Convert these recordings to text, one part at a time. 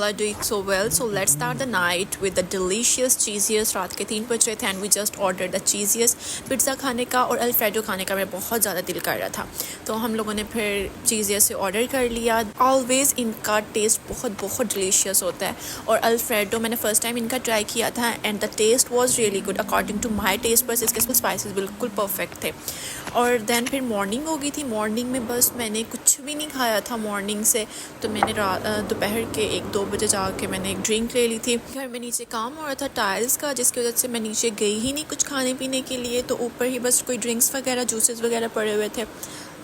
are doing so well. So let's start the night with the delicious cheesiest. रात के 3 बज रहे थे and we just ordered the cheesiest pizza खाने का और अल्फ्रेडो खाने का मेरा बहुत ज़्यादा दिल कर रहा था, तो हम लोगों ने फिर cheesiest से ऑर्डर कर लिया. ऑलवेज़ इनका टेस्ट बहुत बहुत डिलीशियस होता है और अल्फ्रेडो मैंने फ़र्स्ट टाइम इनका ट्राई किया था and the taste was really good according to my taste. बस इसके स्पाइसेस बिल्कुल परफेक्ट थे. और देन फिर मॉर्निंग हो गई थी. मॉर्निंग में बस मैंने कुछ भी नहीं खाया था मॉर्निंग से, तो मैंने दोपहर के 1-2 बजे जाके मैंने एक ड्रिंक ले ली थी. घर में नीचे काम हो रहा था टाइल्स का, जिसकी वजह से मैं नीचे गई ही नहीं कुछ खाने पीने के लिए, तो ऊपर ही बस कोई ड्रिंक्स वगैरह जूसेस वगैरह पड़े हुए थे.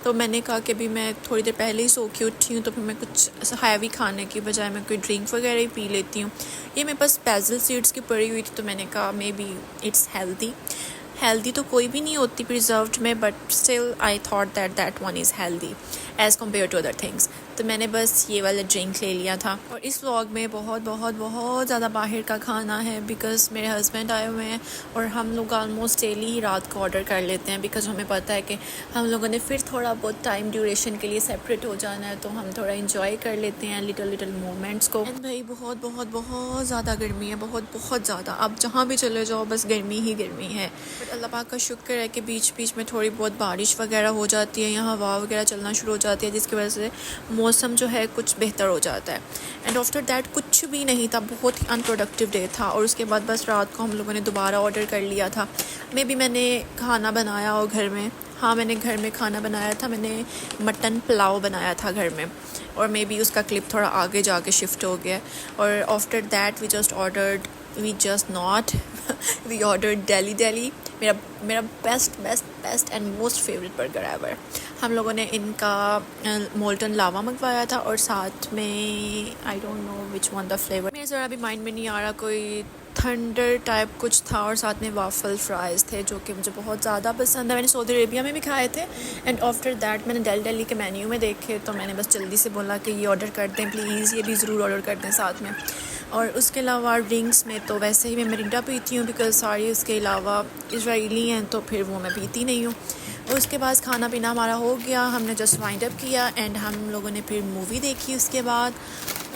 तो मैंने कहा कि भी मैं थोड़ी देर पहले ही सो के उठी हूँ, तो फिर मैं कुछ हैवी खाने की बजाय मैं कोई ड्रिंक वगैरह ही पी लेती हूँ. ये मेरे पास बैसिल सीड्स की पड़ी हुई थी, तो मैंने कहा मे बी इट्स हेल्दी तो कोई भी नहीं होती प्रिजर्व्ड में, but still I thought that one is healthy as compare to other things. तो मैंने बस ये वाला ड्रिंक ले लिया था. और इस व्लॉग में बहुत बहुत बहुत ज़्यादा बाहर का खाना है बिकॉज़ मेरे हस्बैंड आए हुए हैं और हम लोग ऑलमोस्ट डेली ही रात को ऑर्डर कर लेते हैं बिकॉज़ हमें पता है कि हम लोगों ने फिर थोड़ा बहुत टाइम ड्यूरेशन के लिए सेपरेट हो जाना है, तो हम थोड़ा इंजॉय कर लेते हैं लिटिल मोमेंट्स को. एंड भाई बहुत बहुत बहुत ज़्यादा गर्मी है, बहुत बहुत ज़्यादा. आप जहाँ भी चले जाओ बस गर्मी ही गर्मी है. बट अल्लाह पाक का शुक्र है कि बीच बीच में थोड़ी बहुत बारिश वगैरह हो जाती है, यहाँ हवा वगैरह चलना शुरू हो जाती है, जिसकी वजह से मौसम जो है कुछ बेहतर हो जाता है. एंड आफ्टर दैट कुछ भी नहीं था, बहुत ही अनप्रोडक्टिव डे था. और उसके बाद बस रात को हम लोगों ने दोबारा ऑर्डर कर लिया था. मे बी मैंने खाना बनाया हो घर में, हाँ मैंने घर में खाना बनाया था, मैंने मटन पुलाव बनाया था घर में, और मे बी उसका क्लिप थोड़ा आगे जाके शिफ्ट हो गया. और after that we ordered daily. मेरा best and most favourite burger ever. हम लोगों ने इनका मोल्टन लावा मंगवाया था और साथ में I don't know which one the flavour, मेरे ज़रा भी माइंड में नहीं आ रहा, कोई थंडर टाइप कुछ था, और साथ में वाफल फ्राइज़ थे जो कि मुझे बहुत ज़्यादा पसंद है. मैंने सऊदी अरेबिया में भी खाए थे. एंड आफ्टर दैट मैंने दिल्ली के मेन्यू में देखे, तो मैंने बस जल्दी से बोला कि ये ऑर्डर कर दें प्लीज़, ये भी ज़रूर ऑर्डर कर दें साथ में. और उसके अलावा ड्रिंक्स में तो वैसे ही मैं मिरिंडा पीती हूँ बिकॉज़ सारी उसके अलावा इजराइली हैं, तो फिर वो मैं पीती नहीं हूँ. उसके बाद खाना पीना हमारा हो गया, हमने जस्ट वाइंड अप किया एंड हम लोगों ने फिर मूवी देखी. उसके बाद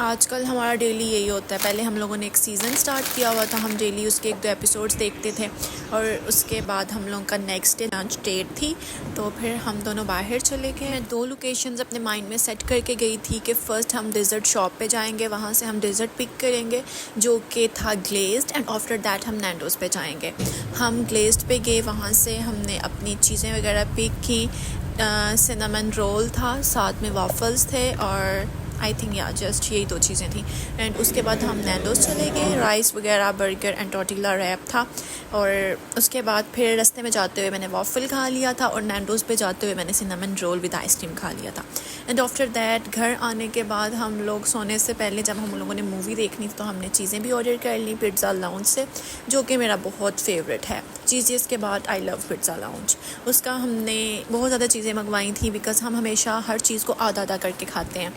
आजकल हमारा डेली यही होता है. पहले हम लोगों ने एक सीज़न स्टार्ट किया हुआ था, हम डेली उसके 1-2 एपिसोड्स देखते थे. और उसके बाद हम लोगों का नेक्स्ट डे लंच डेट थी, तो फिर हम दोनों बाहर चले गए. मैं 2 लोकेशंस अपने माइंड में सेट करके गई थी कि फ़र्स्ट हम डेज़र्ट शॉप पे जाएंगे, वहाँ से हम डेज़र्ट पिक करेंगे जो कि था ग्लेज्ड, एंड आफ्टर दैट हम नैंडोज़ पे जाएंगे. हम ग्लेज्ड पे गए, वहाँ से हमने अपनी चीज़ें वगैरह पिक की. सिनेमन रोल था, साथ में वाफल्स थे, और आई थिंक या जस्ट यही 2 चीज़ें थी. एंड उसके बाद हम नैंडोज़ चले गए. राइस वगैरह बर्गर एंड टोर्टिला रैप था. और उसके बाद फिर रास्ते में जाते हुए मैंने वाफल खा लिया था, और नैंडोज़ पे जाते हुए मैंने सिनेमन रोल विद आइसक्रीम खा लिया था. एंड आफ्टर दैट घर आने के बाद हम लोग सोने से पहले जब हम लोगों ने मूवी देखनी थी, तो हमने चीज़ें भी ऑर्डर कर ली पिज़्ज़ा लाउंज से, जो कि मेरा बहुत फेवरेट है. चीज़ के बाद आई लव पिज़्ज़ा लाउंज. उसका हमने बहुत ज़्यादा चीज़ें मंगवाई थी बिकॉज़ हम हमेशा हर चीज़ को आधा करके खाते हैं.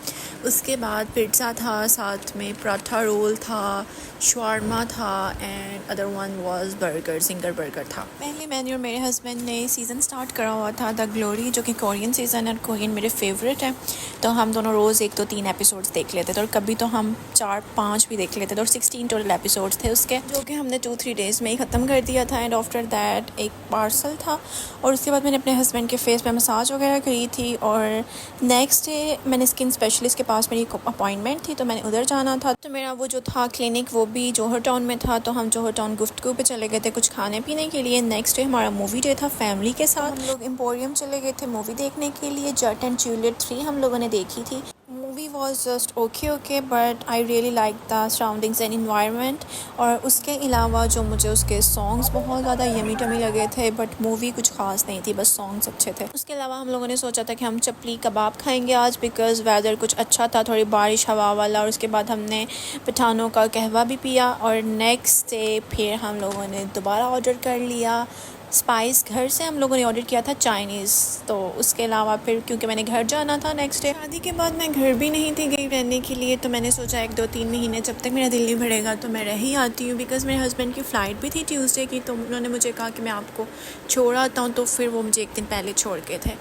उसके बाद पिज़्ज़ा था, साथ में पराठा रोल था, शवारमा था, and other one was burger, singer burger था. पहले मैंने और मेरे हस्बैंड ने सीज़न स्टार्ट करा हुआ था द ग्लोरी, जो कि कोरियन सीज़न है, और कोरियन मेरे फेवरेट है, तो हम दोनों रोज़ 1-2-3 एपिसोड्स देख लेते थे, और कभी तो हम 4-5 भी देख लेते थे. और 16 टोटल एपिसोड्स थे उसके, जो कि हमने 2-3 डेज़ में ही ख़त्म कर दिया था. एंड आफ्टर दैट एक पार्सल था, और उसके बाद मैंने अपने हस्बैंड के फेस पे मसाज वगैरह करी थी. और नेक्स्ट डे मैंने स्किन स्पेशलिस्ट के पास मेरी अपॉइंटमेंट थी, तो मैंने उधर जाना था. तो मेरा वो जो था क्लिनिक वो भी जोहर टाउन में था, तो हम जोहर टाउन गुफ्तगू पे चले गए थे कुछ खाने पीने के लिए. नेक्स्ट डे हमारा मूवी डे था फैमिली के साथ. हम लोग एम्पोरियम चले गए थे मूवी देखने के लिए. जट एंड ज्यूलियट 3 हम लोगों ने देखी थी. Movie was just okay but I really like the surroundings and environment. और उसके अलावा जो मुझे उसके सॉन्ग्स बहुत ज़्यादा यमी टमी लगे थे, बट मूवी कुछ ख़ास नहीं थी, बस सॉन्ग्स अच्छे थे. उसके अलावा हम लोगों ने सोचा था कि हम चपली कबाब खाएंगे आज बिकॉज़ वेदर कुछ अच्छा था, थोड़ी बारिश हवा वाला. और उसके बाद हमने पठानों का कहवा भी पिया. और नेक्स्ट डे फिर हम लोगों ने दोबारा ऑर्डर कर लिया स्पाइस. घर से हम लोगों ने ऑर्डर किया था चाइनीज़. तो उसके अलावा फिर क्योंकि मैंने घर जाना था नेक्स्ट डे, शादी के बाद मैं घर भी नहीं थी गई रहने के लिए, तो मैंने सोचा 1-2-3 महीने जब तक मेरा दिल नहीं भरेगा तो मैं रह ही आती हूँ. बिकॉज़ मेरे हस्बैंड की फ़्लाइट भी थी ट्यूसडे की, तो उन्होंने मुझे कहा कि मैं आपको छोड़ आता हूँ, तो फिर वो मुझे 1 दिन पहले छोड़ गए थे.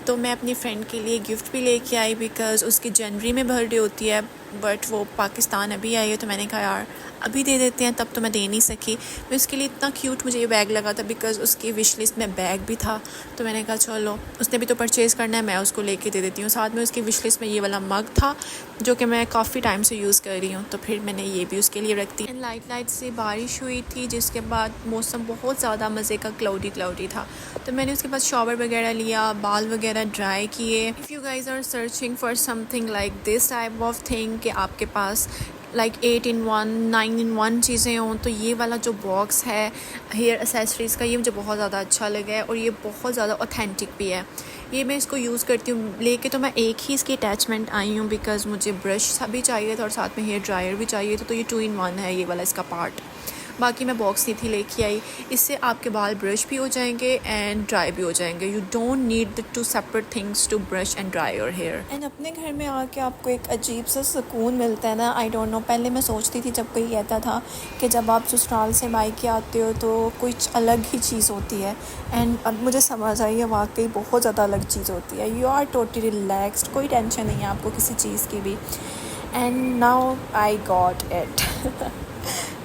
तो मैं अपनी फ्रेंड के लिए गिफ्ट भी लेके आई बिकॉज़ उसकी जनवरी में बर्थडे होती है, बट वो पाकिस्तान अभी आई है, तो मैंने कहा यार अभी दे देते हैं, तब तो मैं दे नहीं सकी। मैं उसके लिए इतना क्यूट मुझे ये बैग लगा था बिकॉज़ उसकी विश लिस्ट में बैग भी था, तो मैंने कहा चलो उसने भी तो परचेज़ करना है, मैं उसको लेके दे देती हूँ। साथ में उसकी विश लिस्ट में ये वाला मग था जो कि मैं काफ़ी टाइम से यूज़ कर रही हूँ, तो फिर मैंने ये भी उसके लिए रख दी। एंड लाइट से बारिश हुई थी, जिसके बाद मौसम बहुत ज़्यादा मज़े का क्लाउडी था, तो मैंने उसके बाद शॉवर वगैरह लिया, बाल वगैरह ड्राई किए। If you guys are searching for something like this type of thing कि आपके पास लाइक 8 in 1 9 in 1 चीज़ें हों, तो ये वाला जो बॉक्स है हेयर एसेसरीज़ का, ये मुझे बहुत ज़्यादा अच्छा लगा है और ये बहुत ज़्यादा ऑथेंटिक भी है। ये मैं इसको यूज़ करती हूँ, लेके तो मैं एक ही इसकी अटैचमेंट आई हूँ बिकॉज़ मुझे ब्रश भी चाहिए था और साथ में हेयर ड्रायर भी चाहिए था, तो ये 2 in 1 है ये वाला इसका पार्ट। बाकी मैं बॉक्स नहीं थी लेके आई, इससे आपके बाल ब्रश भी हो जाएंगे एंड ड्राई भी हो जाएंगे। You don't need the to separate things to brush and dry your hair. And अपने घर में आके आपको एक अजीब सा सुकून मिलता है ना, आई डोंट नो। पहले मैं सोचती थी जब कोई कहता था कि जब आप ससुराल से मायके आते हो तो कुछ अलग ही चीज़ होती है, एंड अब मुझे समझ आई है वाकई बहुत ज़्यादा अलग चीज़ होती है। यू आर टोटली रिलैक्सड, कोई टेंशन नहीं है आपको किसी चीज़ की भी। And now I got it.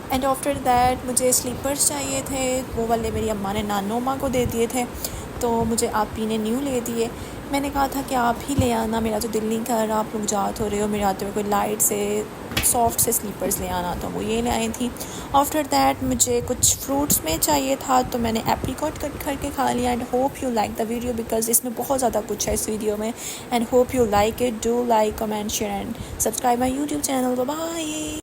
And after that मुझे स्लीपर्स चाहिए थे, वो वाले मेरी अम्मा ने नानो अम्मा को दे दिए थे, तो मुझे आपी ने न्यू ले दिए। मैंने कहा था कि आप ही ले आना, मेरा तो दिल नहीं कर रहा, आप लोग जा तो रहे हो, मेरे आते हुए कोई लाइट से सॉफ्ट से स्लीपर्स ले आना, तो वो ये ले आई थी। आफ्टर दैट मुझे कुछ फ्रूट्स में चाहिए था, तो मैंने एप्रिकॉट कट करके खा लिया। And hope you like the video because इसमें बहुत ज़्यादा कुछ है इस वीडियो में, and hope you like it. Do like, comment, share and subscribe my YouTube channel. Bye.